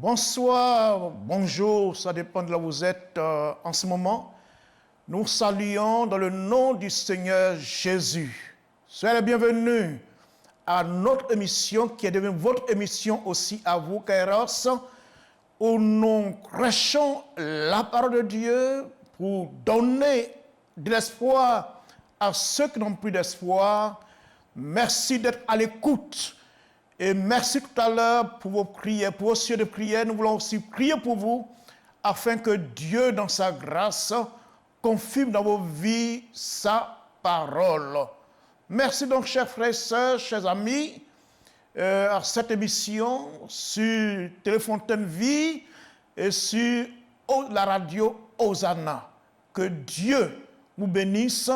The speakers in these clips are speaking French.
Bonsoir, bonjour, ça dépend de là où vous êtes en ce moment. Nous saluons dans le nom du Seigneur Jésus. Soyez les bienvenus à notre émission qui est devenue votre émission aussi à vous, Kairos, où nous prêchons la parole de Dieu pour donner de l'espoir à ceux qui n'ont plus d'espoir. Merci d'être à l'écoute. Et merci tout à l'heure pour vos prières, pour vos cieux de prière. Nous voulons aussi prier pour vous afin que Dieu, dans sa grâce, confirme dans vos vies sa parole. Merci donc, chers frères et sœurs, chers amis, à cette émission sur Téléfontaine Vie et sur la radio Hosanna. Que Dieu vous bénisse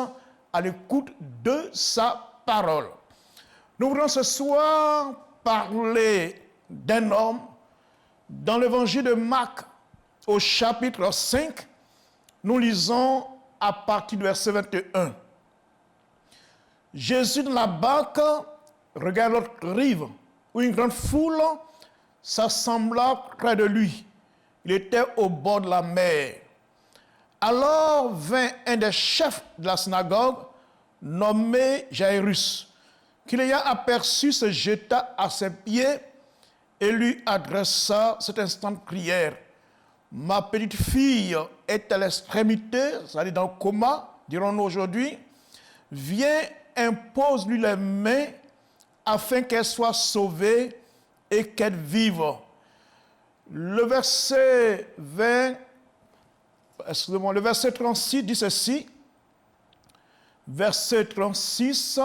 à l'écoute de sa parole. Nous voulons ce soir parler d'un homme dans l'évangile de Marc au chapitre 5. Nous lisons à partir du verset 21. Jésus dans la barque regarde l'autre rive où une grande foule s'assembla près de lui. Il était au bord de la mer. Alors vint un des chefs de la synagogue nommé Jairus, qui l'ayant aperçu se jeta à ses pieds et lui adressa cet instant de prière. Ma petite fille est à l'extrémité, c'est-à-dire dans le coma, dirons-nous aujourd'hui. Viens, impose-lui les mains afin qu'elle soit sauvée et qu'elle vive. Le verset 36 dit ceci. Verset 36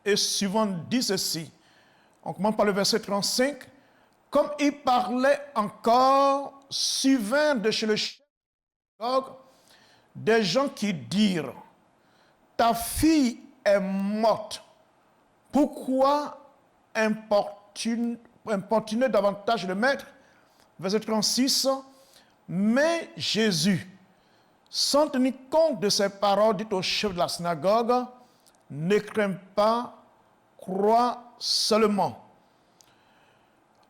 et suivant dit ceci. On commence par le verset 35. Comme il parlait encore, suivant de chez le chef des gens qui dirent, ta fille est morte. Pourquoi importuner davantage le maître? Verset 36. Mais Jésus, sans tenir compte de ces paroles dites au chef de la synagogue, ne crains pas, crois seulement.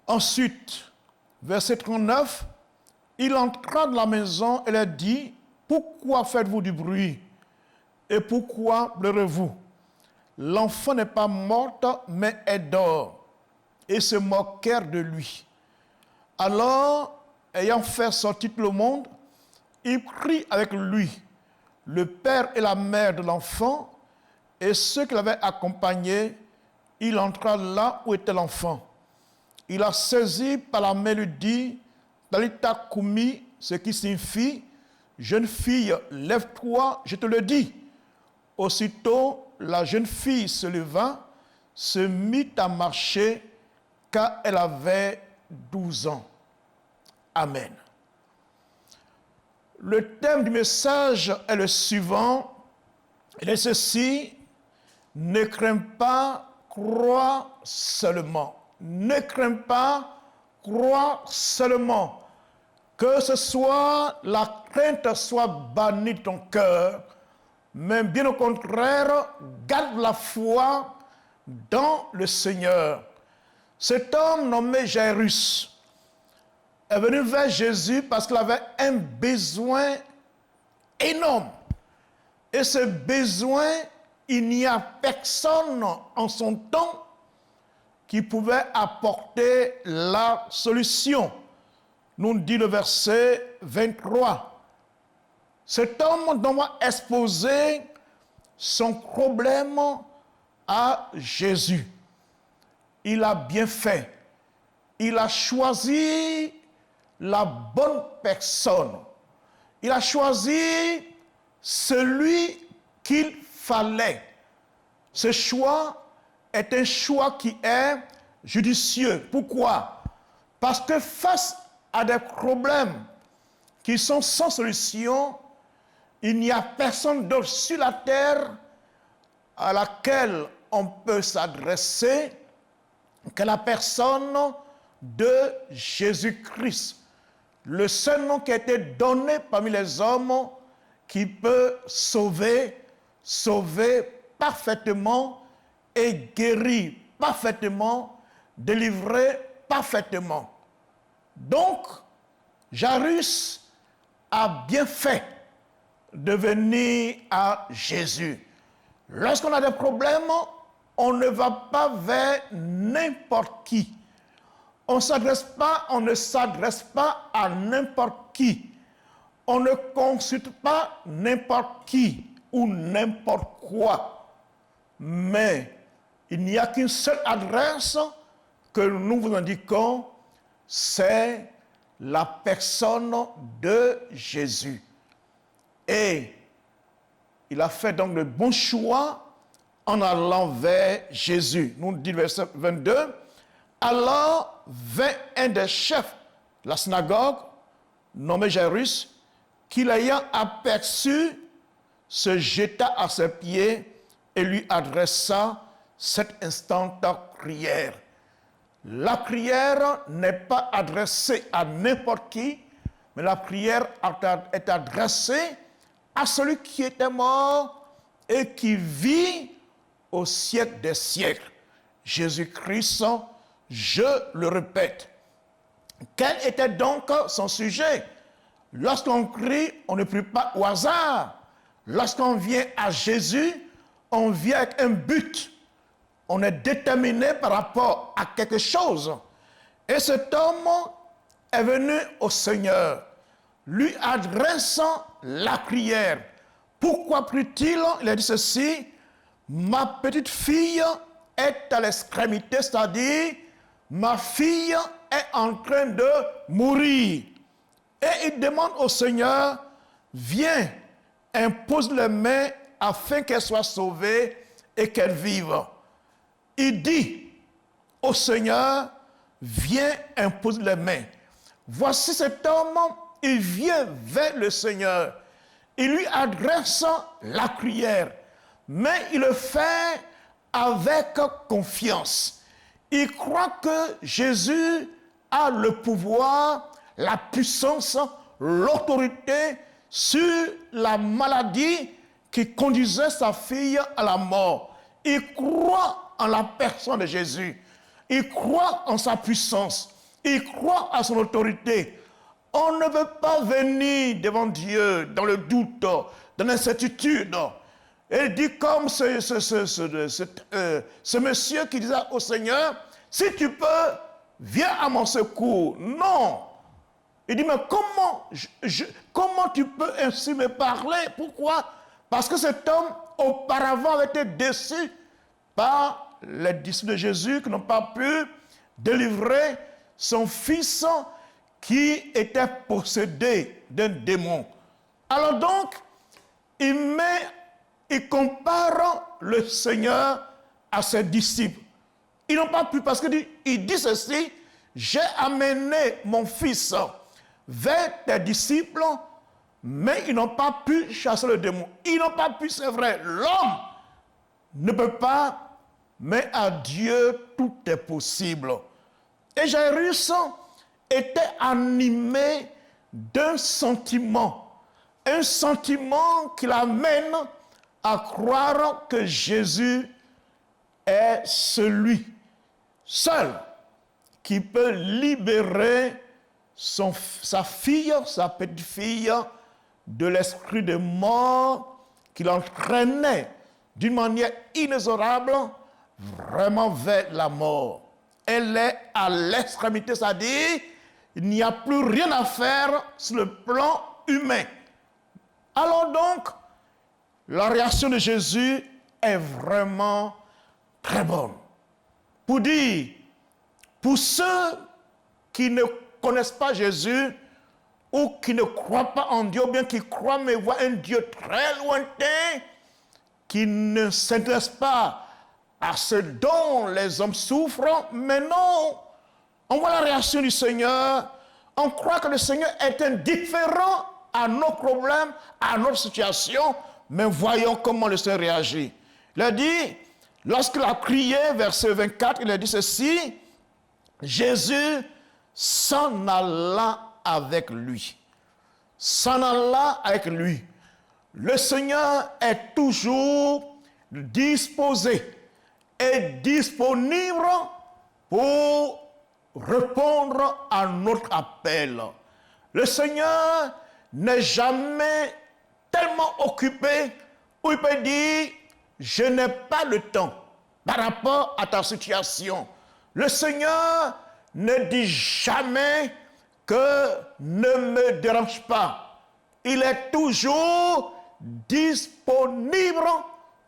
Ensuite, verset 39, il entra dans la maison et leur dit, pourquoi faites-vous du bruit et pourquoi pleurez-vous? L'enfant n'est pas morte, mais est dort. Et se moquèrent de lui. Alors, ayant fait sortir tout le monde, il prit avec lui le père et la mère de l'enfant et ceux qui l'avaient accompagné. Il entra là où était l'enfant. Il a saisi par la main et lui dit, Talita Koumi, ce qui signifie, jeune fille, lève-toi, je te le dis. Aussitôt, la jeune fille se leva, se mit à marcher, car elle avait 12 ans. Amen. Le thème du message est le suivant. Il est ceci. Ne crains pas, crois seulement. Ne crains pas, crois seulement. Que ce soit la crainte soit bannie de ton cœur, mais bien au contraire, garde la foi dans le Seigneur. Cet homme nommé Jairus est venu vers Jésus parce qu'il avait un besoin énorme. Et ce besoin, il n'y a personne en son temps qui pouvait apporter la solution. Nous dit le verset 23. Cet homme doit exposer son problème à Jésus. Il a bien fait. Il a choisi la bonne personne. Il a choisi celui qu'il fallait. Ce choix est un choix qui est judicieux. Pourquoi? Parce que face à des problèmes qui sont sans solution, il n'y a personne d'autre sur la terre à laquelle on peut s'adresser que la personne de Jésus-Christ. Le seul nom qui a été donné parmi les hommes qui peut sauver parfaitement et guérir parfaitement, délivrer parfaitement. Donc, Jairus a bien fait de venir à Jésus. Lorsqu'on a des problèmes, on ne va pas vers n'importe qui. On ne s'adresse pas à n'importe qui. On ne consulte pas n'importe qui ou n'importe quoi. Mais il n'y a qu'une seule adresse que nous vous indiquons, c'est la personne de Jésus. Et il a fait donc le bon choix en allant vers Jésus. Nous dit le verset 22, alors vint un des chefs de la synagogue, nommé Jairus, qui l'ayant aperçu, se jeta à ses pieds et lui adressa cette instante prière. La prière n'est pas adressée à n'importe qui, mais la prière est adressée à celui qui était mort et qui vit au siècle des siècles. Jésus-Christ, je le répète. Quel était donc son sujet? Lorsqu'on prie, on ne prie pas au hasard. Lorsqu'on vient à Jésus, on vient avec un but. On est déterminé par rapport à quelque chose. Et cet homme est venu au Seigneur, lui adressant la prière. Pourquoi prie-t-il? Il a dit ceci, ma petite fille est à l'extrémité, c'est-à-dire ma fille est en train de mourir. Et il demande au Seigneur, viens, impose les mains afin qu'elle soit sauvée et qu'elle vive. Il dit au Seigneur, viens, impose les mains. Voici cet homme, il vient vers le Seigneur. Il lui adresse la prière, mais il le fait avec confiance. Il croit que Jésus a le pouvoir, la puissance, l'autorité sur la maladie qui conduisait sa fille à la mort. Il croit en la personne de Jésus. Il croit en sa puissance. Il croit à son autorité. On ne veut pas venir devant Dieu dans le doute, dans l'incertitude. Et dit comme ce monsieur qui disait au Seigneur, si tu peux, viens à mon secours. Non. Il dit, mais comment tu peux ainsi me parler? Pourquoi? Parce que cet homme, auparavant, avait été déçu par les disciples de Jésus qui n'ont pas pu délivrer son fils qui était possédé d'un démon. Alors donc, il compare le Seigneur à ses disciples. Ils n'ont pas pu, parce qu'il dit ceci, j'ai amené mon fils vers tes disciples, mais ils n'ont pas pu chasser le démon. Ils n'ont pas pu, c'est vrai, l'homme ne peut pas, mais à Dieu tout est possible. Et Jairus était animé d'un sentiment, un sentiment qui l'amène à croire que Jésus est celui seul qui peut libérer sa fille, sa petite fille, de l'esprit de mort qui l'entraînait d'une manière inexorable vraiment vers la mort. Elle est à l'extrémité, c'est-à-dire il n'y a plus rien à faire sur le plan humain. Alors donc, la réaction de Jésus est vraiment très bonne. Pour dire, pour ceux qui ne connaissent pas Jésus ou qui ne croient pas en Dieu, ou bien qui croient mais voient un Dieu très lointain, qui ne s'intéresse pas à ce dont les hommes souffrent, mais non, on voit la réaction du Seigneur, on croit que le Seigneur est indifférent à nos problèmes, à notre situation, mais voyons comment le Seigneur réagit. Il a dit, lorsqu'il a crié, verset 24, il a dit ceci, Jésus s'en alla avec lui. S'en alla avec lui. Le Seigneur est toujours disposé et disponible pour répondre à notre appel. Le Seigneur n'est jamais tellement occupé où il peut dire « je n'ai pas le temps » par rapport à ta situation. Le Seigneur ne dit jamais que ne me dérange pas. Il est toujours disponible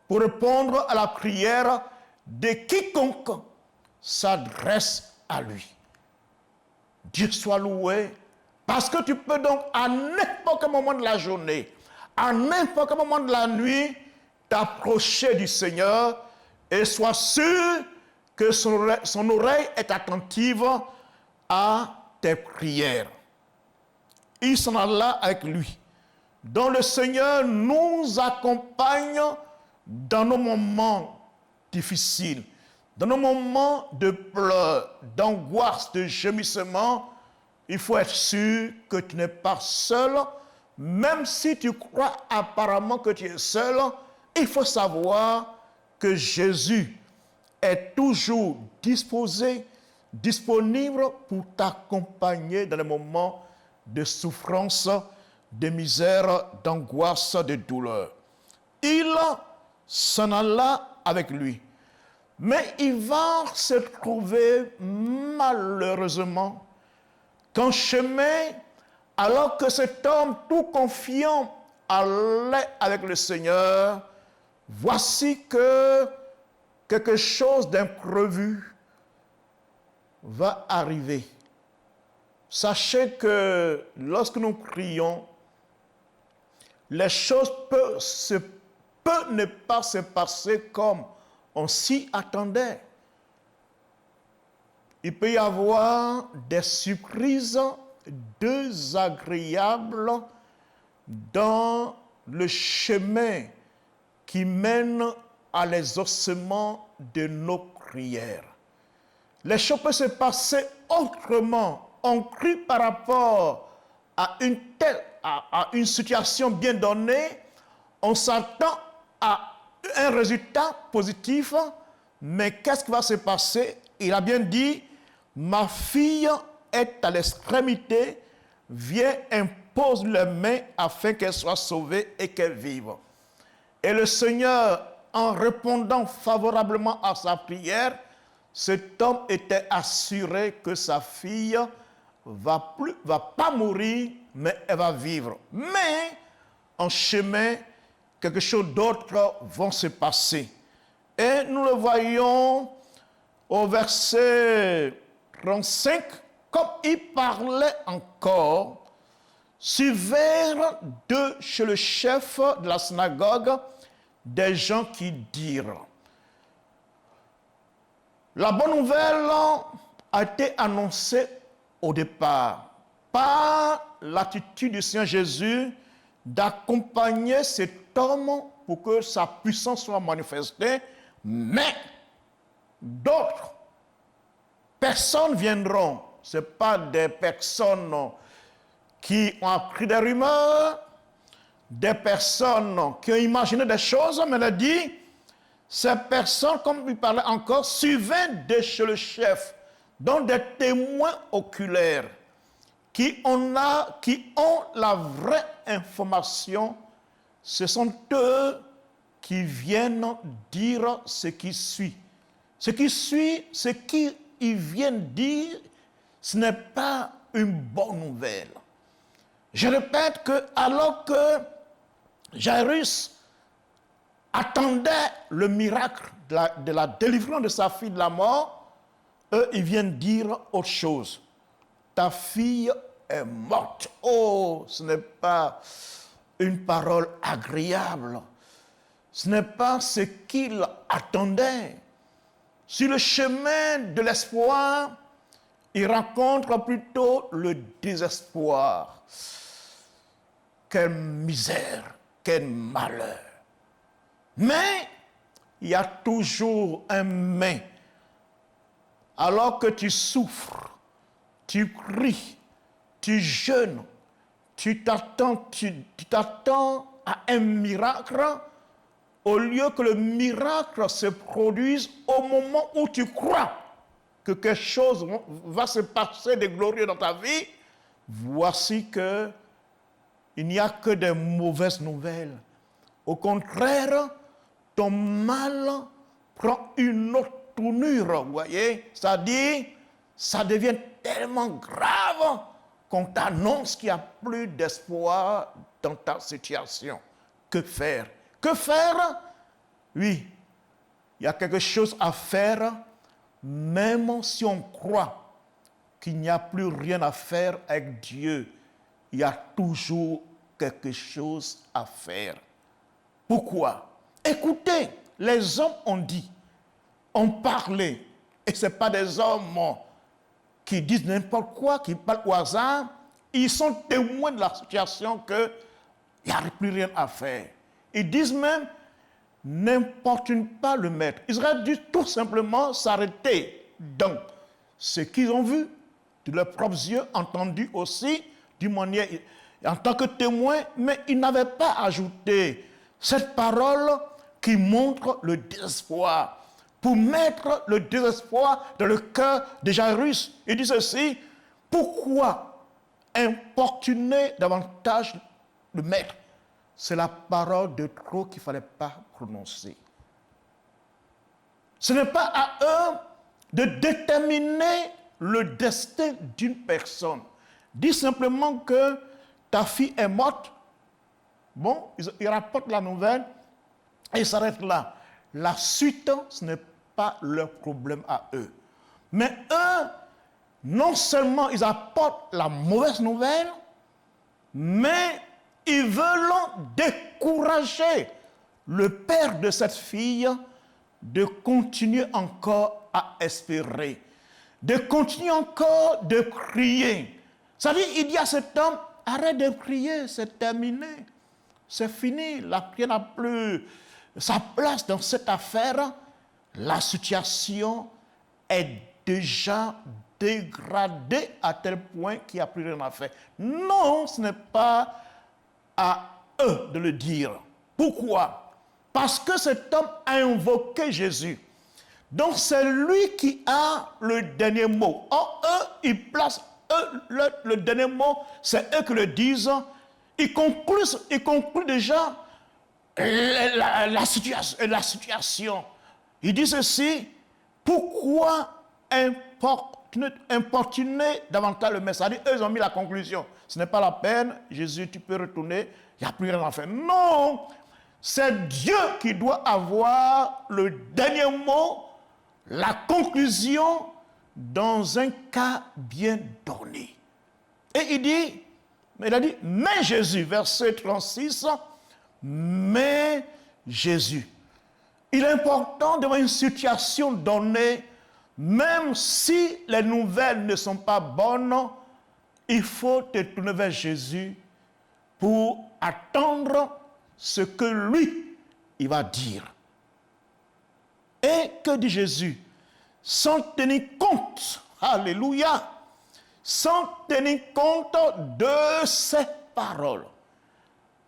pour répondre à la prière de quiconque s'adresse à lui. Dieu soit loué, parce que tu peux donc à n'importe quel moment de la journée, à n'importe quel moment de la nuit, t'approcher du Seigneur et sois sûr que son oreille est attentive à tes prières. Il s'en alla avec lui. Donc le Seigneur nous accompagne dans nos moments difficiles, dans nos moments de pleurs, d'angoisse, de gémissement. Il faut être sûr que tu n'es pas seul. Même si tu crois apparemment que tu es seul, il faut savoir que Jésus est toujours disponible pour t'accompagner dans les moments de souffrance, de misère, d'angoisse, de douleur. Il s'en alla avec lui. Mais il va se trouver malheureusement qu'en chemin, alors que cet homme tout confiant allait avec le Seigneur, voici que quelque chose d'imprévu va arriver. Sachez que lorsque nous prions, les choses peuvent ne pas se passer comme on s'y attendait. Il peut y avoir des surprises désagréables dans le chemin qui mène à l'exaucement de nos prières. Les choses peuvent se passer autrement. On crie par rapport à une situation bien donnée, on s'attend à un résultat positif, mais qu'est-ce qui va se passer? Il a bien dit, ma fille est à l'extrémité, viens, impose les mains afin qu'elle soit sauvée et qu'elle vive. Et le Seigneur, en répondant favorablement à sa prière, cet homme était assuré que sa fille va pas mourir, mais elle va vivre. Mais en chemin, quelque chose d'autre va se passer. Et nous le voyons au verset 35, comme il parlait encore, suivèrent chez le chef de la synagogue des gens qui dirent. La bonne nouvelle a été annoncée au départ par l'attitude du Seigneur Jésus d'accompagner cet homme pour que sa puissance soit manifestée, mais d'autres personnes viendront. Ce n'est pas des personnes qui ont appris des rumeurs, des personnes qui ont imaginé des choses, mais il a dit, ces personnes, comme il parlait encore, suivaient de chez le chef, donc des témoins oculaires, qui ont la vraie information. Ce sont eux qui viennent dire ce qui suit. Ce qui suit, ce qu'ils viennent dire, ce n'est pas une bonne nouvelle. Je répète que alors que Jairus attendait le miracle de la délivrance de sa fille de la mort, eux, ils viennent dire autre chose. Ta fille est morte. Oh, ce n'est pas une parole agréable. Ce n'est pas ce qu'il attendait. Sur le chemin de l'espoir, il rencontre plutôt le désespoir. Quelle misère, quel malheur. Mais il y a toujours un mais. Alors que tu souffres, tu cries, tu jeûnes, tu t'attends à un miracle, au lieu que le miracle se produise au moment où tu crois que quelque chose va se passer de glorieux dans ta vie, voici que il n'y a que des mauvaises nouvelles. Au contraire, ton mal prend une autre tournure, vous voyez? C'est-à-dire, ça devient tellement grave qu'on t'annonce qu'il n'y a plus d'espoir dans ta situation. Que faire? Que faire? Oui, il y a quelque chose à faire, même si on croit qu'il n'y a plus rien à faire avec Dieu. Il y a toujours quelque chose à faire. Pourquoi? Écoutez, les hommes ont dit, ont parlé, et ce n'est pas des hommes qui disent n'importe quoi, qui parlent au hasard. Ils sont témoins de la situation qu'il n'y a plus rien à faire. Ils disent même, n'importune pas le maître. Ils auraient dû tout simplement s'arrêter dans ce qu'ils ont vu, de leurs propres yeux, entendu aussi, d'une manière, en tant que témoin, mais ils n'avaient pas ajouté cette parole qui montre le désespoir, pour mettre le désespoir dans le cœur de Jairus. Il dit ceci, pourquoi importuner davantage le maître? C'est la parole de trop qu'il ne fallait pas prononcer. Ce n'est pas à eux de déterminer le destin d'une personne. Dis simplement que ta fille est morte. Bon, ils rapportent la nouvelle et ils s'arrêtent là. La suite, ce n'est pas leur problème à eux. Mais eux, non seulement ils apportent la mauvaise nouvelle, mais ils veulent décourager le père de cette fille de continuer encore à espérer, de continuer encore de prier. C'est-à-dire, il dit à cet homme, arrête de prier, c'est terminé, c'est fini, la prière n'a plus sa place dans cette affaire, la situation est déjà dégradée à tel point qu'il n'y a plus rien à faire. Non, ce n'est pas à eux de le dire. Pourquoi? Parce que cet homme a invoqué Jésus. Donc c'est lui qui a le dernier mot. Or, eux, ils placent le dernier mot, c'est eux qui le disent. Ils concluent déjà la situation. Ils disent ceci, pourquoi importuner davantage le messager? Eux, ils ont mis la conclusion. Ce n'est pas la peine, Jésus, tu peux retourner, il n'y a plus rien à faire. Non, c'est Dieu qui doit avoir le dernier mot, la conclusion dans un cas bien donné. Et il a dit, mais Jésus, verset 36, mais Jésus. Il est important devant une situation donnée, même si les nouvelles ne sont pas bonnes, il faut te tourner vers Jésus pour attendre ce que lui, il va dire. Et que dit Jésus? Sans tenir compte, alléluia, sans tenir compte de ces paroles.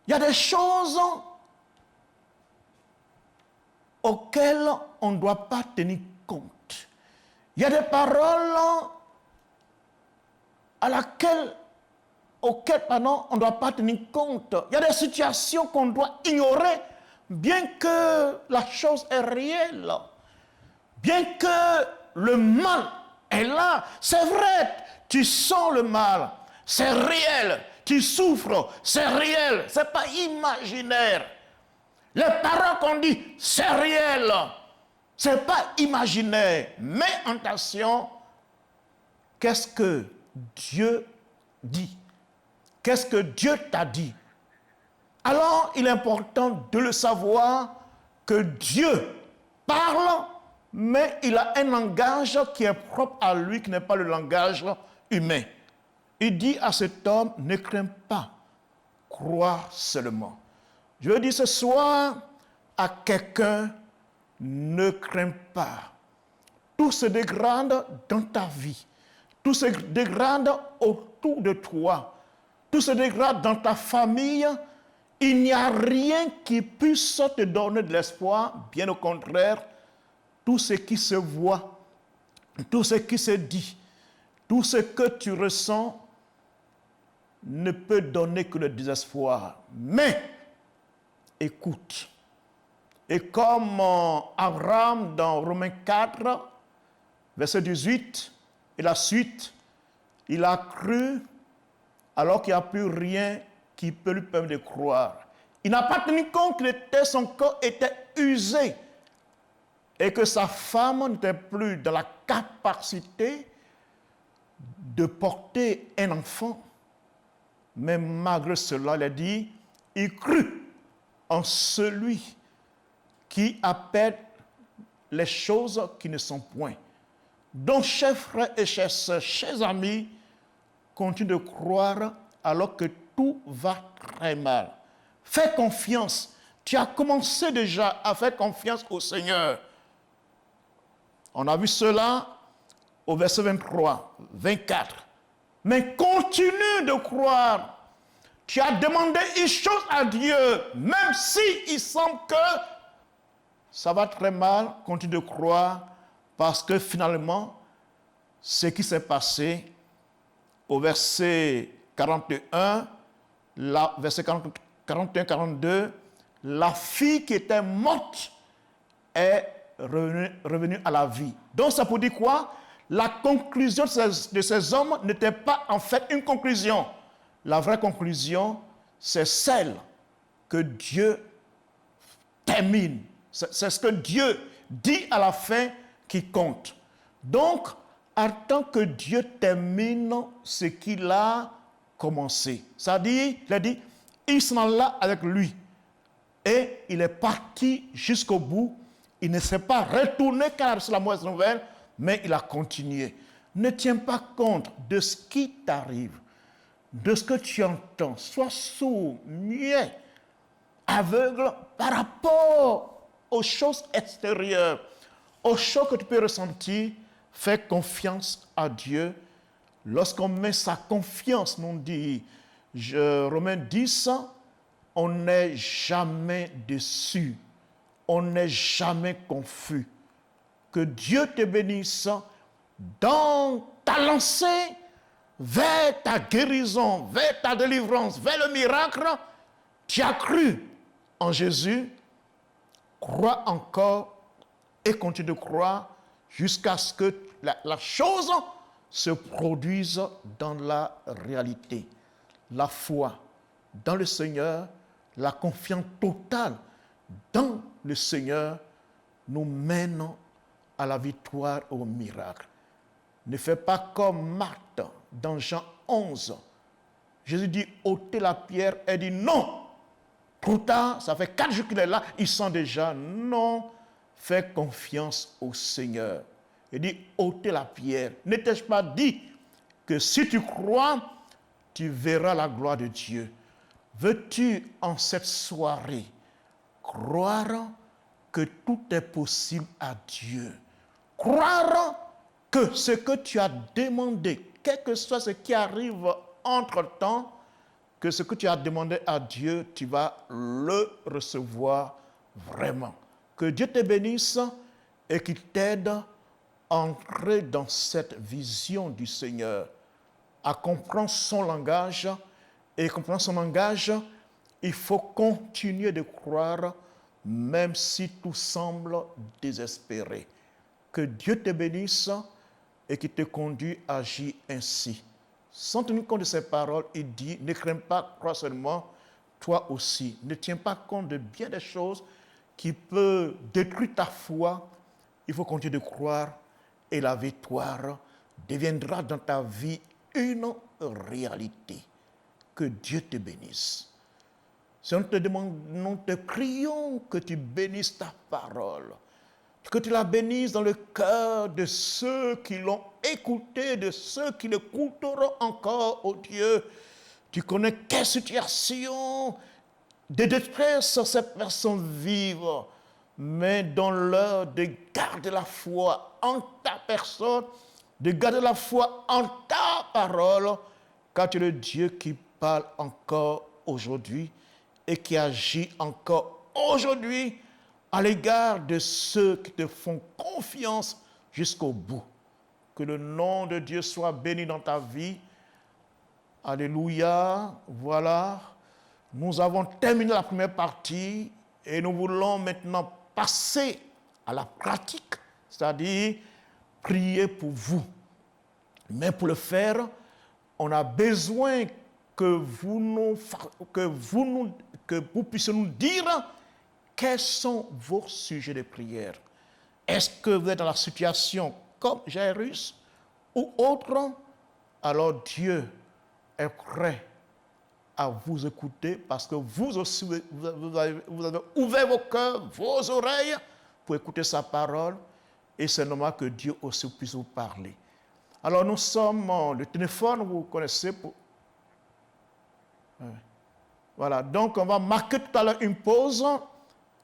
Il y a des choses auxquelles on ne doit pas tenir compte. Il y a des paroles auxquelles on ne doit pas tenir compte. Il y a des situations qu'on doit ignorer, bien que la chose est réelle. Bien que le mal est là. C'est vrai, tu sens le mal. C'est réel. Tu souffres. C'est réel. Ce n'est pas imaginaire. Les paroles qu'on dit, c'est réel. Ce n'est pas imaginaire. Mais attention, qu'est-ce que Dieu dit? Qu'est-ce que Dieu t'a dit? Alors, il est important de le savoir que Dieu parle, mais il a un langage qui est propre à lui, qui n'est pas le langage humain. Il dit à cet homme, ne crains pas, crois seulement. Je veux dire ce soir à quelqu'un, ne crains pas. Tout se dégrade dans ta vie. Tout se dégrade autour de toi. Tout se dégrade dans ta famille. Il n'y a rien qui puisse te donner de l'espoir. Bien au contraire, tout ce qui se voit tout ce qui se dit, tout ce que tu ressens ne peut donner que le désespoir. Mais, écoute. Et comme Abraham dans Romains 4, verset 18, et la suite, il a cru alors qu'il n'y a plus rien qui peut lui permettre de croire. Il n'a pas tenu compte que son corps était usé et que sa femme n'était plus dans la capacité de porter un enfant. Mais malgré cela, il a dit, il crut en celui qui appelle les choses qui ne sont point. Donc, chers frères et chers sœurs, chers amis, continue de croire alors que tout va très mal. Fais confiance. Tu as commencé déjà à faire confiance au Seigneur. On a vu cela au verset 23, 24. Mais continue de croire. Tu as demandé une chose à Dieu, même si il semble que ça va très mal, continue de croire, parce que finalement, ce qui s'est passé au verset 41, verset 41-42, la fille qui était morte est revenue à la vie. Donc ça peut dire quoi? La conclusion de ces hommes n'était pas en fait une conclusion. La vraie conclusion, c'est celle que Dieu termine. C'est ce que Dieu dit à la fin qui compte. Donc, attends que Dieu termine ce qu'il a commencé. C'est-à-dire, il a dit, il s'en alla avec lui. Et il est parti jusqu'au bout. Il ne s'est pas retourné quand il a reçu la mauvaise nouvelle, mais il a continué. Ne tiens pas compte de ce qui t'arrive, de ce que tu entends. Sois sourd, muet, aveugle par rapport aux choses extérieures, aux choses que tu peux ressentir. Fais confiance à Dieu. Lorsqu'on met sa confiance, nous dit Romains 10, on n'est jamais déçu, on n'est jamais confus. Que Dieu te bénisse dans ta lancée vers ta guérison, vers ta délivrance, vers le miracle. Tu as cru en Jésus, crois encore et continue de croire jusqu'à ce que la chose se produise dans la réalité. La foi dans le Seigneur, la confiance totale dans le Seigneur nous mène à la victoire, au miracle. Ne fais pas comme Marthe dans Jean 11. Jésus dit, ôtez la pierre. Elle dit non. Trop tard, ça fait 4 jours qu'il est là, il sent déjà, non, fais confiance au Seigneur. Il dit, ôtez la pierre. Ne t'ai-je pas dit que si tu crois, tu verras la gloire de Dieu? Veux-tu en cette soirée croire que tout est possible à Dieu? Croire que ce que tu as demandé, quel que soit ce qui arrive entre-temps, que ce que tu as demandé à Dieu, tu vas le recevoir vraiment. Que Dieu te bénisse et qu'il t'aide à entrer dans cette vision du Seigneur, à comprendre son langage. Et comprendre son langage, il faut continuer de croire, même si tout semble désespéré. Que Dieu te bénisse et qu'il te conduise à agir ainsi. Sans tenir compte de ces paroles, il dit, ne crains pas, crois seulement, toi aussi. Ne tiens pas compte de bien des choses qui peuvent détruire ta foi. Il faut continuer de croire et la victoire deviendra dans ta vie une réalité. Que Dieu te bénisse. Si on te demande, nous te prions que tu bénisses ta parole, que tu la bénisses dans le cœur de ceux qui l'ont écouté, de ceux qui l'écouteront encore, oh Dieu. Tu connais quelle situation de détresse ces personnes vivent, mais donne-leur de garder la foi en ta personne, de garder la foi en ta parole, car tu es le Dieu qui parle encore aujourd'hui et qui agit encore aujourd'hui à l'égard de ceux qui te font confiance jusqu'au bout. Que le nom de Dieu soit béni dans ta vie. Alléluia. Voilà. Nous avons terminé la première partie et nous voulons maintenant passer à la pratique, c'est-à-dire prier pour vous. Mais pour le faire, on a besoin que vous puissiez nous dire quels sont vos sujets de prière. Est-ce que vous êtes dans la situation comme Jairus ou autre? Alors Dieu est prêt à vous écouter parce que vous aussi, vous avez ouvert vos cœurs, vos oreilles pour écouter sa parole et c'est normal que Dieu aussi puisse vous parler. Alors nous sommes, le téléphone, vous connaissez. Voilà, donc on va marquer tout à l'heure une pause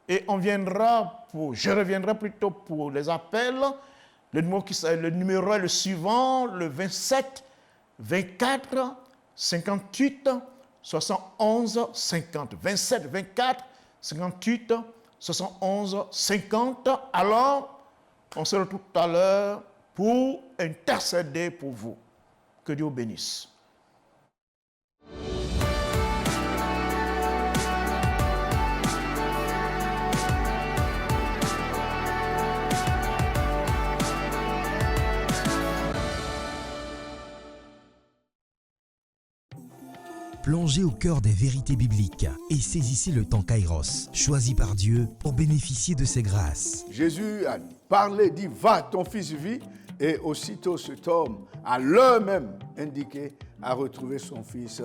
et je reviendrai plutôt pour les appels. Le numéro est le suivant, le 27 24 58 71 50. 27 24 58 71 50. Alors, on se retrouve tout à l'heure pour intercéder pour vous. Que Dieu vous bénisse. Plongez au cœur des vérités bibliques et saisissez le temps Kairos, choisi par Dieu pour bénéficier de ses grâces. Jésus a parlé, dit, va, ton fils vit, et aussitôt cet homme, à l'heure même indiquée, a retrouvé son fils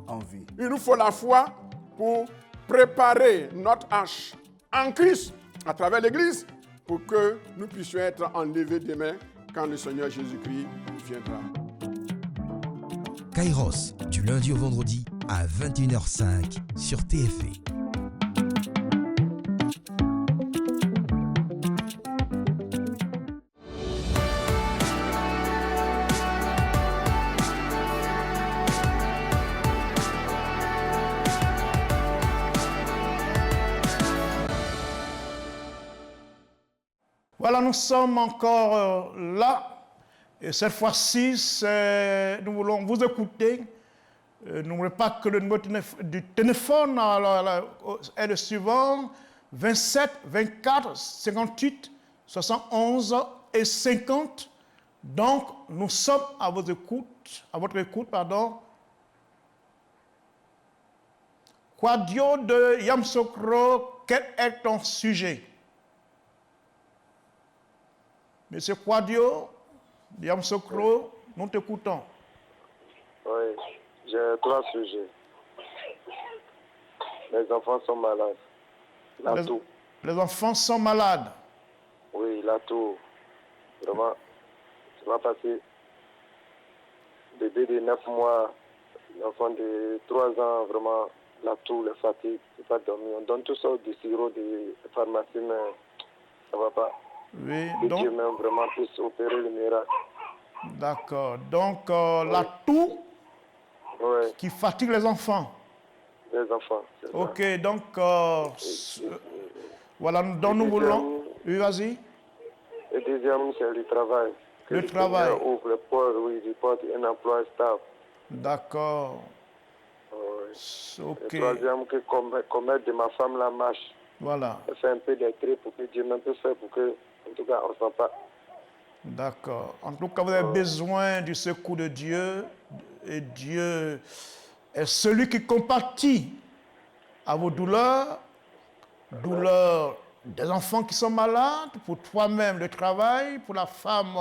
en vie. Il nous faut la foi pour préparer notre hache en Christ à travers l'Église pour que nous puissions être enlevés demain quand le Seigneur Jésus-Christ viendra. Kairos, du lundi au vendredi à 21h05 sur TFE. Voilà, nous sommes encore là. Et cette fois-ci, nous voulons vous écouter. N'oubliez pas que le numéro du téléphone est le suivant, 27 24 58 71 et 50. Donc, nous sommes à votre écoute. Quadio de Yamsokro, quel est ton sujet? Monsieur Quadio de Yamsokro, nous t'écoutons. Oui, j'ai 3 sujets. Les enfants sont malades. La toux. Les enfants sont malades. Oui, la toux. Vraiment, ça va passer. Bébé de 9 mois, l'enfant de 3 ans, vraiment, la toux, la fatigue, il pas dormir. On donne tout ça de sirop de pharmacie, mais ça ne va pas. Oui, que donc, Dieu même vraiment puisse opérer le miracle. D'accord. Donc, la toux qui fatigue les enfants. Les enfants, c'est ça. Ok, donc, voilà, donc nous voulons... Oui, vas-y. Le deuxième, c'est le travail. Que Le travail. Seigneur ouvre les portes, oui, il porte un emploi stable. D'accord. Ok. Le troisième, que commettre de ma femme la marche. Voilà. Elle fait un peu des traits pour que Dieu même puisse faire pour que, en tout cas, on ne sent pas. D'accord. En tout cas, vous avez besoin du secours de Dieu. Et Dieu est celui qui compatit à vos douleurs, douleurs des enfants qui sont malades, pour toi-même le travail, pour la femme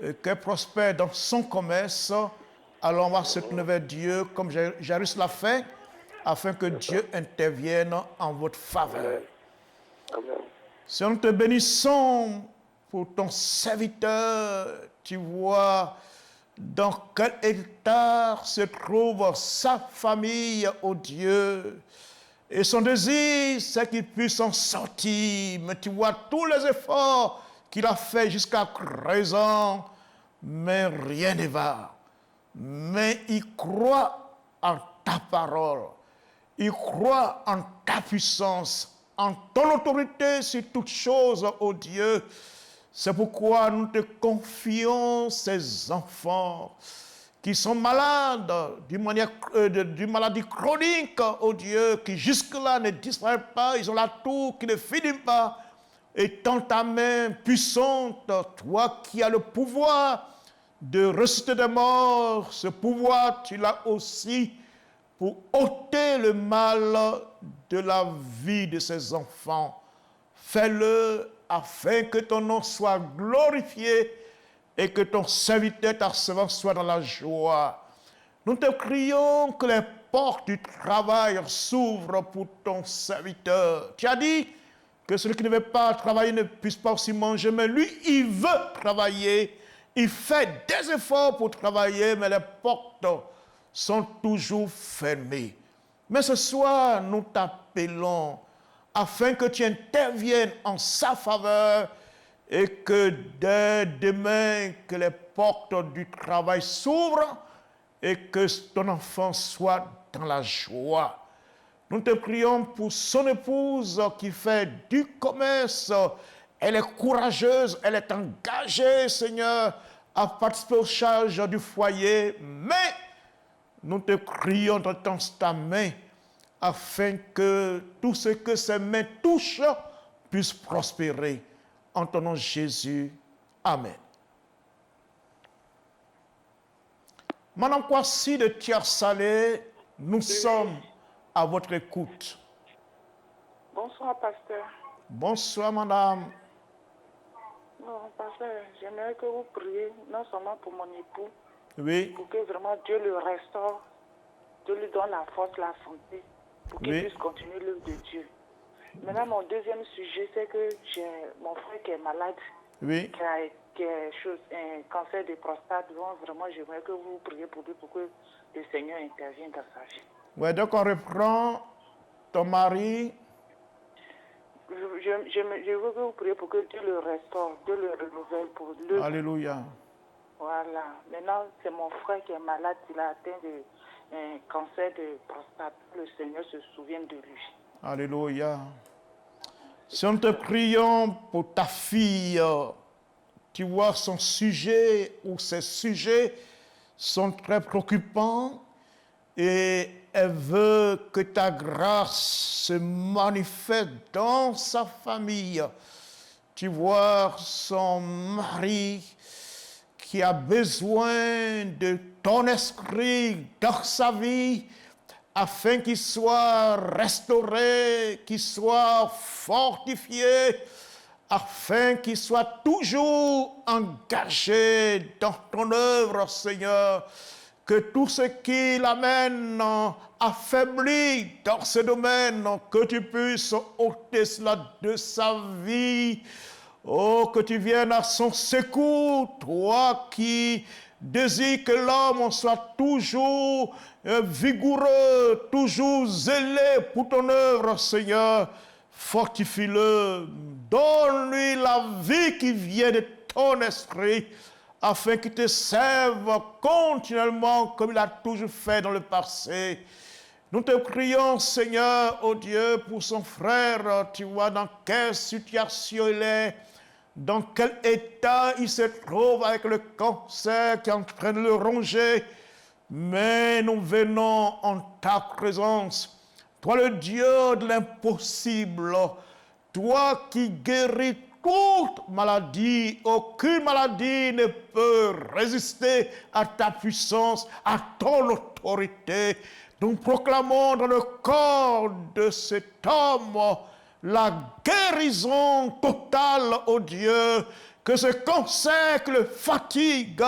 qui prospère dans son commerce. Alors on va se tourner vers Dieu comme Jairus l'a fait, afin que Dieu intervienne en votre faveur. Amen. Seigneur, nous te bénissons pour ton serviteur. Tu vois dans quel état se trouve sa famille, oh Dieu. Et son désir, c'est qu'il puisse en sortir. Mais tu vois tous les efforts qu'il a fait jusqu'à présent, mais rien ne va. Mais il croit en ta parole. Il croit en ta puissance, en ton autorité sur toutes choses, oh Dieu. C'est pourquoi nous te confions ces enfants qui sont malades d'une maladie chronique, oh Dieu, qui jusque-là ne disparaît pas, ils ont la toux qui ne finit pas. Et tends ta main puissante, toi qui as le pouvoir de ressusciter des morts, ce pouvoir, tu l'as aussi pour ôter le mal de la vie de ces enfants. Fais-le afin que ton nom soit glorifié et que ton serviteur, ta servante, soit dans la joie. Nous te prions que les portes du travail s'ouvrent pour ton serviteur. Tu as dit que celui qui ne veut pas travailler ne puisse pas aussi manger, mais lui, il veut travailler. Il fait des efforts pour travailler, mais les portes sont toujours fermées. Mais ce soir, nous t'appelons afin que tu interviennes en sa faveur et que dès demain, que les portes du travail s'ouvrent et que ton enfant soit dans la joie. Nous te prions pour son épouse qui fait du commerce. Elle est courageuse, elle est engagée, Seigneur, à participer aux charges du foyer. Mais nous te prions de tendre ta main afin que tout ce que ses mains touchent puisse prospérer. En ton nom Jésus. Amen. Madame Kwasi de Thiers-Salé, nous sommes à votre écoute. Bonsoir, pasteur. Bonsoir, madame. Non, pasteur, j'aimerais que vous priez, non seulement pour mon époux, Oui. pour que vraiment Dieu le restaure, Dieu lui donne la force, la santé, pour qu'il puisse continuer l'œuvre de Dieu. Maintenant, mon deuxième sujet, c'est que j'ai mon frère qui est malade, Oui. qui a un cancer de prostate. Donc, vraiment, j'aimerais que vous priez pour lui, pour que le Seigneur intervienne dans sa vie. Oui, donc on reprend ton mari. Je veux que vous priez pour que Dieu le restaure, Dieu le renouvelle pour l'œuvre. Alléluia. Voilà. Maintenant, c'est mon frère qui est malade. Il a atteint un cancer de prostate. Le Seigneur se souvient de lui. Alléluia. Si nous te prions pour ta fille, tu vois son sujet ou ses sujets sont très préoccupants et elle veut que ta grâce se manifeste dans sa famille. Tu vois son mari qui a besoin de ton esprit dans sa vie afin qu'il soit restauré, qu'il soit fortifié, afin qu'il soit toujours engagé dans ton œuvre, Seigneur. Que tout ce qui l'amène affaibli dans ce domaine, que tu puisses ôter cela de sa vie. Oh, que tu viennes à son secours, toi qui désires que l'homme soit toujours vigoureux, toujours zélé pour ton œuvre, Seigneur. Fortifie-le, donne-lui la vie qui vient de ton esprit, afin qu'il te serve continuellement comme il a toujours fait dans le passé. Nous te prions, Seigneur, oh Dieu, pour son frère. Tu vois dans quelle situation il est, dans quel état il se trouve avec le cancer qui est en train de le ronger. Mais nous venons en ta présence. Toi, le Dieu de l'impossible, toi qui guéris toute maladie, aucune maladie ne peut résister à ta puissance, à ton autorité. Nous proclamons dans le corps de cet homme la guérison totale, ô Dieu, que ce cancer qui le fatigue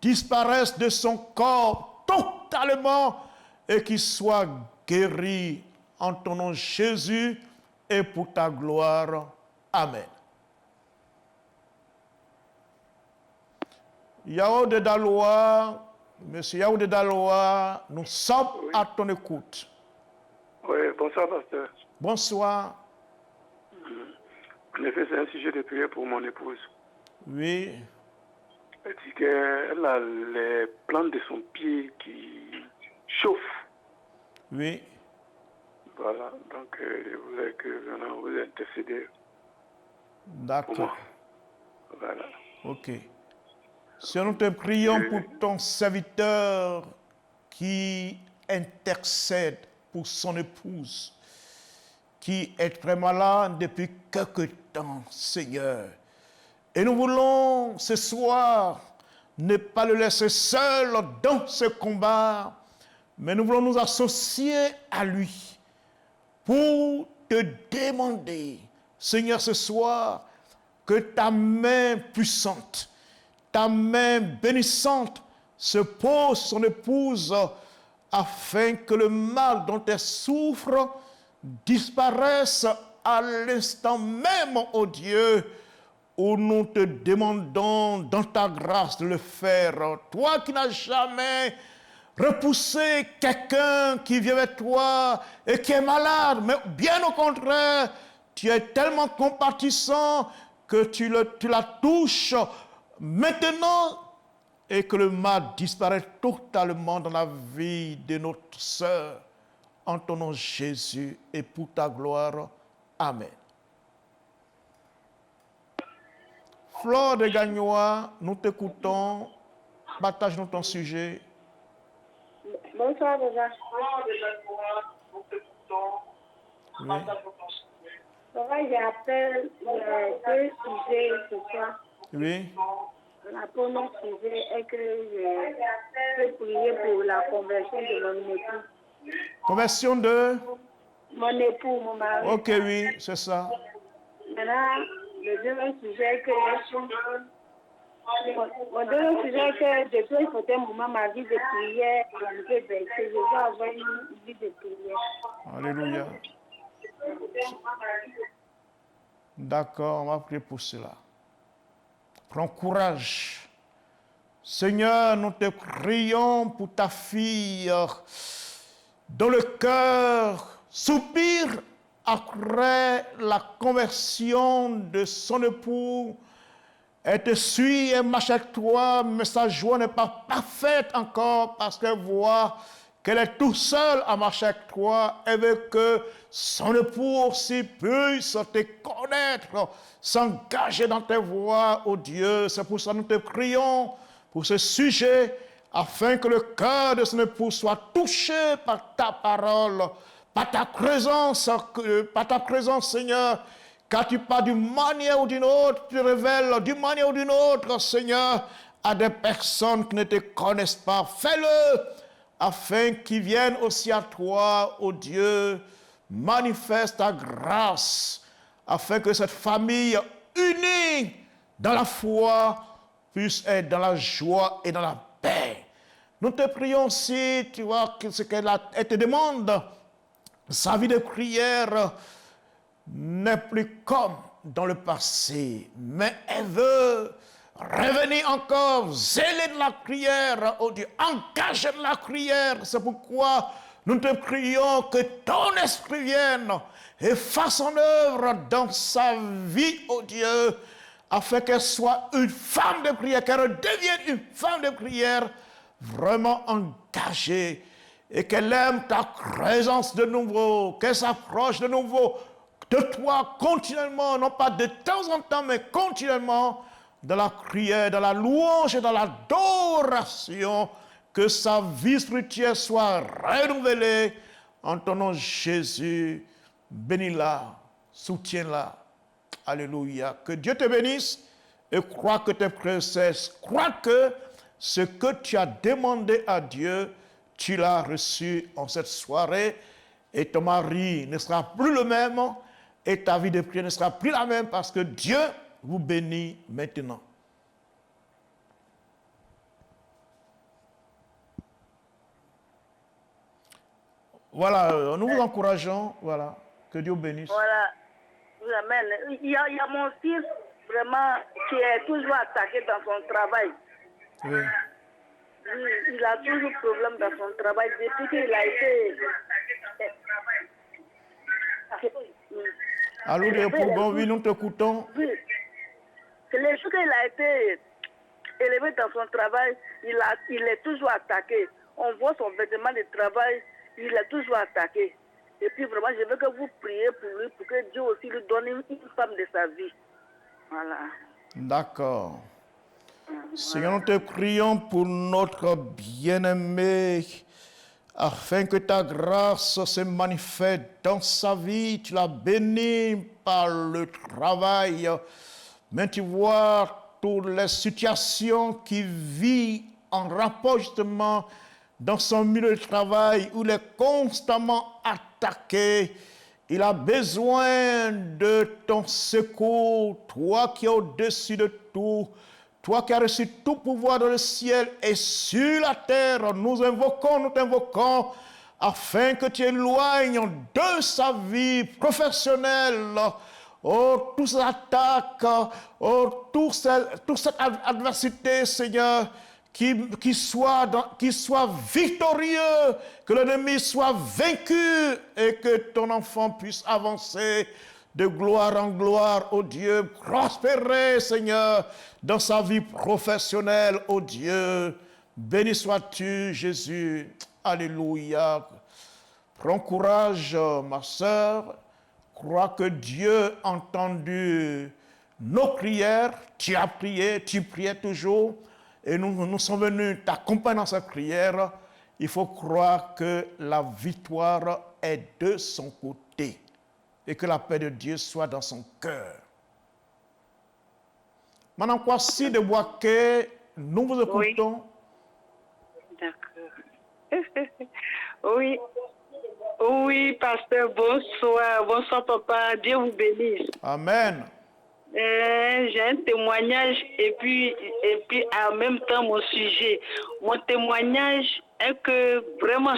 disparaisse de son corps totalement et qu'il soit guéri en ton nom Jésus et pour ta gloire. Amen. Yaoudé Daloa, Monsieur Yaoudé Daloa, nous sommes à ton écoute. Oui, bonsoir, pasteur. Bonsoir. En effet, c'est un sujet de prière pour mon épouse. Oui. Elle dit qu'elle a les plantes de son pied qui chauffent. Oui. Voilà, donc je voulais que vous intercédez pour D'accord. moi. Voilà. Ok. Seigneur, nous te prions pour ton serviteur qui intercède pour son épouse, qui est très malade depuis quelque temps, Seigneur. Et nous voulons ce soir ne pas le laisser seul dans ce combat, mais nous voulons nous associer à lui pour te demander, Seigneur, ce soir, que ta main puissante, ta main bénissante se pose sur son épouse afin que le mal dont elle souffre disparaisse à l'instant même, ô Dieu, où nous te demandons dans ta grâce de le faire. Toi qui n'as jamais repoussé quelqu'un qui vient vers toi et qui est malade, mais bien au contraire, tu es tellement compatissant que tu la touches maintenant et que le mal disparaît totalement dans la vie de notre sœur. En ton nom Jésus et pour ta gloire. Amen. Flore de Gagnois, nous t'écoutons. Partage-nous ton sujet. Bonsoir, Baba. Oui. Baba, j'appelle deux sujets ce soir. Oui. La première sujet est que je peux prier pour la conversion de mon époux. Conversion de... Mon époux, mon mari. Ok, oui, c'est ça. Maintenant, le deuxième sujet est que... Mon deuxième sujet est que depuis un certain moment, ma vie de prière est un peu baissée. Je veux avoir une vie de prière. Alléluia. D'accord, on va prier pour cela. Prends courage. Seigneur, nous te prions pour ta fille dont le cœur soupire après la conversion de son époux. Elle te suit, elle marche avec toi, mais sa joie n'est pas parfaite encore parce qu'elle voit qu'elle est tout seule à marcher avec toi. Elle veut que son époux aussi puisse te connaître, s'engager dans tes voies, ô Dieu. C'est pour ça que nous te prions pour ce sujet, afin que le cœur de son époux soit touché par ta parole, par ta présence, Seigneur. Car tu parles d'une manière ou d'une autre, tu révèles d'une manière ou d'une autre, Seigneur, à des personnes qui ne te connaissent pas. Fais-le afin qu'ils viennent aussi à toi, ô Dieu. Manifeste ta grâce afin que cette famille unie dans la foi puisse être dans la joie et dans la paix. Nous te prions aussi, tu vois, ce qu'elle te demande, sa vie de prière n'est plus comme dans le passé, mais elle veut revenir encore, zéler de la prière, oh Dieu, engager de la prière. C'est pourquoi nous te prions que ton esprit vienne et fasse en œuvre dans sa vie, oh Dieu, afin qu'elle soit une femme de prière, qu'elle devienne une femme de prière vraiment engagée et qu'elle aime ta présence de nouveau, qu'elle s'approche de nouveau de toi continuellement, non pas de temps en temps, mais continuellement, dans la prière, dans la louange et dans l'adoration, que sa vie spirituelle soit renouvelée. En ton nom, Jésus, bénis-la, soutiens-la. Alléluia. Que Dieu te bénisse et crois que tes princesses, crois que ce que tu as demandé à Dieu, tu l'as reçu en cette soirée et ton mari ne sera plus le même. Et ta vie de prière ne sera plus la même parce que Dieu vous bénit maintenant. Voilà, nous vous encourageons, voilà, que Dieu bénisse. Voilà, amen. Il y a mon fils vraiment qui est toujours attaqué dans son travail. Oui. Il a toujours problème dans son travail depuis qu'il a été... Allô, oui, nous t'écoutons. Oui. C'est le jour qu'il a été élevé dans son travail, il est toujours attaqué. On voit son vêtement de travail, il est toujours attaqué. Et puis vraiment, je veux que vous priez pour lui, pour que Dieu aussi lui donne une femme de sa vie. Voilà. D'accord. Seigneur, nous te prions pour notre bien-aimé, afin que ta grâce se manifeste dans sa vie. Tu l'as béni par le travail. Mais tu vois toutes les situations qu'il vit en rapport justement dans son milieu de travail où il est constamment attaqué. Il a besoin de ton secours, toi qui es au-dessus de tout, toi qui as reçu tout pouvoir dans le ciel et sur la terre. Nous t'invoquons, afin que tu éloignes de sa vie professionnelle, toutes ces attaques, toute cette adversité, Seigneur, qui soit victorieux, que l'ennemi soit vaincu et que ton enfant puisse avancer de gloire en gloire, ô Dieu, prospérer, Seigneur, dans sa vie professionnelle, ô Dieu. Béni sois-tu, Jésus. Alléluia. Prends courage, ma sœur. Crois que Dieu a entendu nos prières. Tu as prié, tu priais toujours. Et nous sommes venus t'accompagner dans cette prière. Il faut croire que la victoire est de son côté. Et que la paix de Dieu soit dans son cœur. Madame Kwasi de Boaké, nous vous écoutons. Oui. D'accord. Oui. Oui, pasteur, bonsoir. Bonsoir, papa. Dieu vous bénisse. Amen. J'ai un témoignage et puis en même temps mon sujet. Mon témoignage est que vraiment,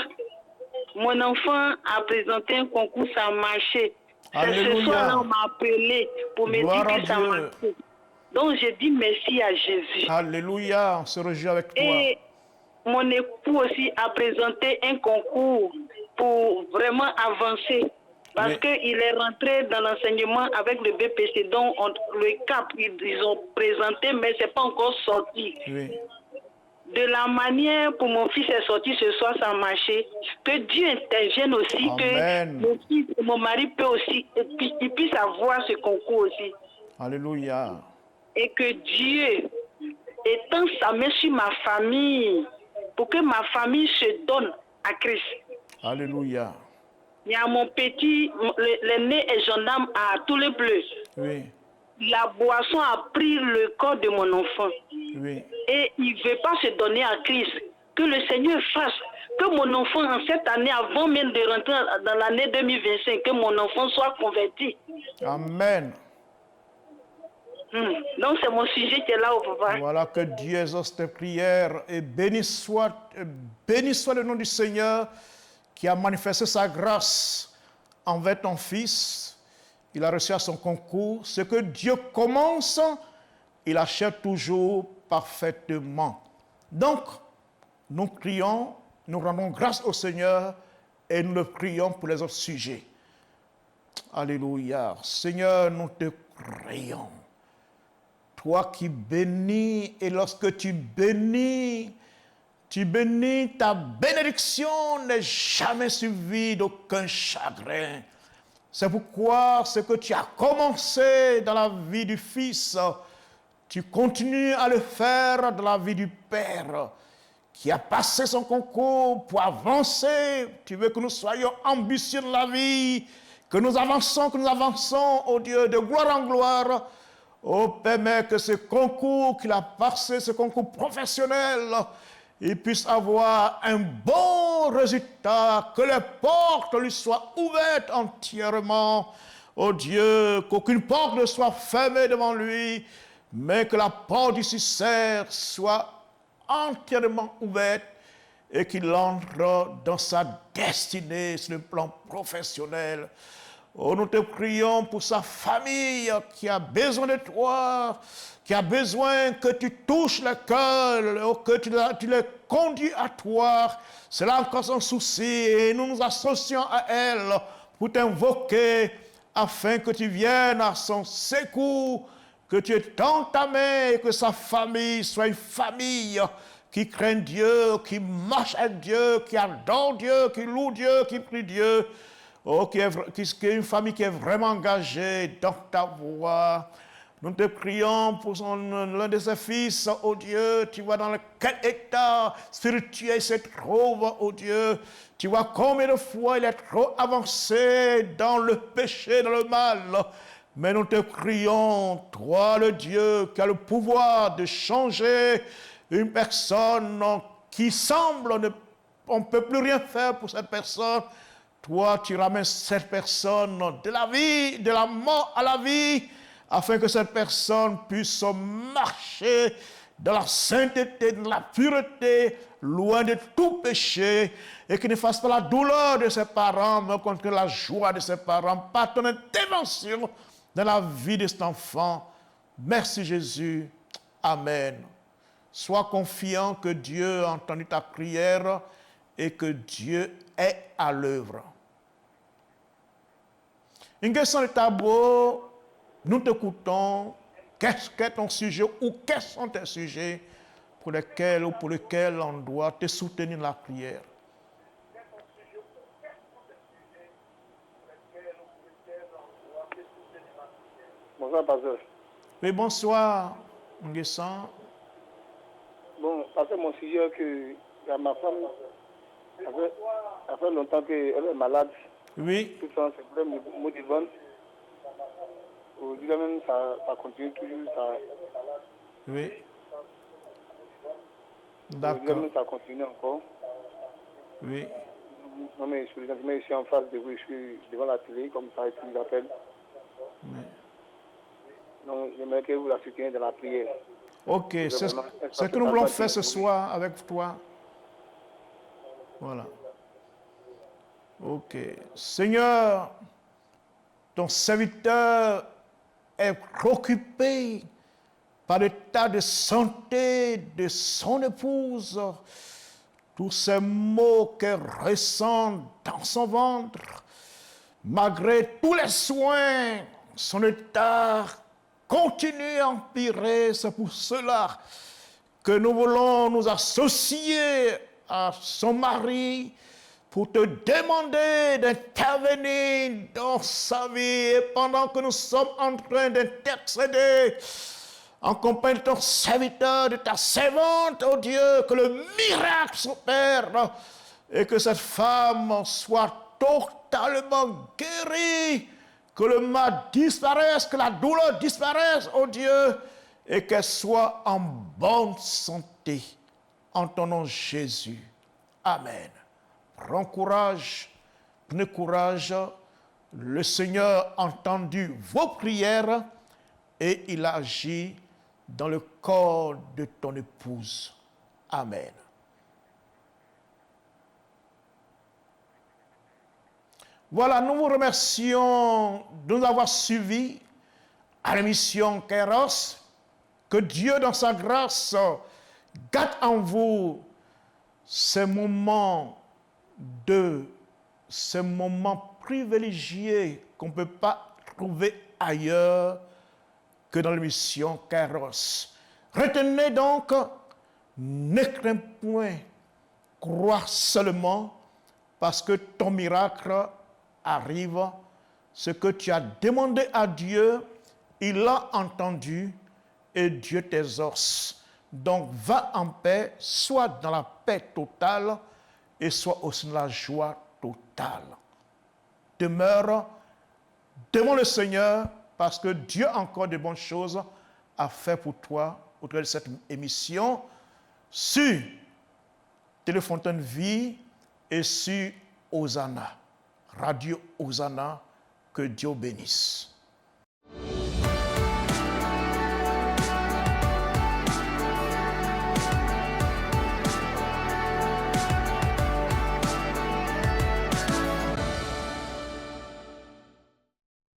mon enfant a présenté un concours, ça a marché. C'est ce soir-là, on m'a appelé pour me dire que ça a marché. Donc, j'ai dit merci à Jésus. Alléluia, on se réjouit avec toi. Et mon époux aussi a présenté un concours pour vraiment avancer. Parce qu'il est rentré dans l'enseignement avec le BPC, donc le CAP, ils ont présenté, mais ce n'est pas encore sorti. Oui. De la manière pour mon fils est sorti ce soir, ça a marché. Que Dieu intervienne aussi, Amen. Que mon fils et mon mari peut aussi, ils puissent avoir ce concours aussi. Alléluia. Et que Dieu étend sa main sur ma famille, pour que ma famille se donne à Christ. Alléluia. Il y a mon petit, l'aîné est gendarme à tous les bleus. Oui. La boisson a pris le corps de mon enfant. Oui. Et il ne veut pas se donner à Christ. Que le Seigneur fasse que mon enfant, en cette année, avant même de rentrer dans l'année 2025, que mon enfant soit converti. Amen. Donc c'est mon sujet qui est là au papa. Voilà, que Dieu exauce tes prières et béni soit le nom du Seigneur qui a manifesté sa grâce envers ton fils. Il a reçu à son concours. Ce que Dieu commence, il achève toujours parfaitement. Donc, nous prions, nous rendons grâce au Seigneur et nous le prions pour les autres sujets. Alléluia. Seigneur, nous te prions. Toi qui bénis, et lorsque tu bénis, ta bénédiction n'est jamais suivie d'aucun chagrin. C'est pourquoi ce que tu as commencé dans la vie du Fils, tu continues à le faire dans la vie du Père, qui a passé son concours pour avancer. Tu veux que nous soyons ambitieux dans la vie, que nous avançons, ô Dieu, de gloire en gloire. Oh, permets que ce concours qu'il a passé, ce concours professionnel, il puisse avoir un bon résultat, que les portes lui soient ouvertes entièrement. Oh Dieu, qu'aucune porte ne soit fermée devant lui, mais que la porte du succès soit entièrement ouverte et qu'il entre dans sa destinée sur le plan professionnel. Oh, nous te prions pour sa famille qui a besoin de toi, qui a besoin que tu touches le cœur, que tu les conduis à toi. C'est là encore son souci et nous nous associons à elle pour t'invoquer afin que tu viennes à son secours, que tu étends ta main et que sa famille soit une famille qui craint Dieu, qui marche avec Dieu, qui adore Dieu, qui loue Dieu, qui prie Dieu. Oh, qui est une famille qui est vraiment engagée dans ta voie. Nous te prions pour l'un de ses fils, oh Dieu. Tu vois dans quel état spirituel il se trouve, oh Dieu. Tu vois combien de fois il est trop avancé dans le péché, dans le mal. Mais nous te prions, toi le Dieu qui a le pouvoir de changer une personne qui semble on ne peut plus rien faire pour cette personne. Toi, tu ramènes cette personne de la vie, de la mort à la vie, afin que cette personne puisse marcher dans la sainteté, dans la pureté, loin de tout péché, et qu'il ne fasse pas la douleur de ses parents, mais contre la joie de ses parents, par ton intervention dans la vie de cet enfant. Merci Jésus. Amen. Sois confiant que Dieu a entendu ta prière et que Dieu est à l'œuvre. Une question de tableau, nous t'écoutons. Qu'est-ce qu'est ton sujet ou quels sont tes sujets pour lesquels on doit te soutenir dans la prière? Bonsoir, pasteur. Oui, bonsoir, Nguessan. Bon, parce que mon sujet, que ma femme, ça fait longtemps qu'elle est malade. Oui. Tout ça, c'est vraiment motivant. Aujourd'hui même, ça continue toujours. Ça... Oui. D'accord. Même, ça continue encore. Oui. Non, mais je suis en face de vous, je suis devant la télé, comme ça, et puis j'appelle. Oui. Donc, j'aimerais que vous la souteniez dans la prière. Ok, c'est ce que nous voulons faire ce soir avec toi. Voilà. Ok. Seigneur, ton serviteur est préoccupé par l'état de santé de son épouse. Tous ces maux qu'elle ressent dans son ventre, malgré tous les soins, son état continue à empirer. C'est pour cela que nous voulons nous associer à son mari pour te demander d'intervenir dans sa vie. Et pendant que nous sommes en train d'intercéder en compagnie de ton serviteur, de ta servante, oh Dieu, que le miracle s'opère et que cette femme soit totalement guérie, que le mal disparaisse, que la douleur disparaisse, oh Dieu, et qu'elle soit en bonne santé. En ton nom, Jésus. Amen. Prends courage, prenez courage. Le Seigneur a entendu vos prières et il a agi dans le corps de ton épouse. Amen. Voilà, nous vous remercions de nous avoir suivis à l'émission Kairos. Que Dieu, dans sa grâce, garde en vous ces moments privilégiés qu'on ne peut pas trouver ailleurs que dans l'émission Kairos. Retenez donc, ne crains point, crois seulement, parce que ton miracle arrive. Ce que tu as demandé à Dieu, il l'a entendu et Dieu t'exauce. Donc va en paix, sois dans la paix totale et sois aussi dans la joie totale. Demeure devant le Seigneur parce que Dieu a encore de bonnes choses à faire pour toi au travers de cette émission sur Téléfontaine Vie et sur Hosanna, Radio Hosanna. Que Dieu bénisse.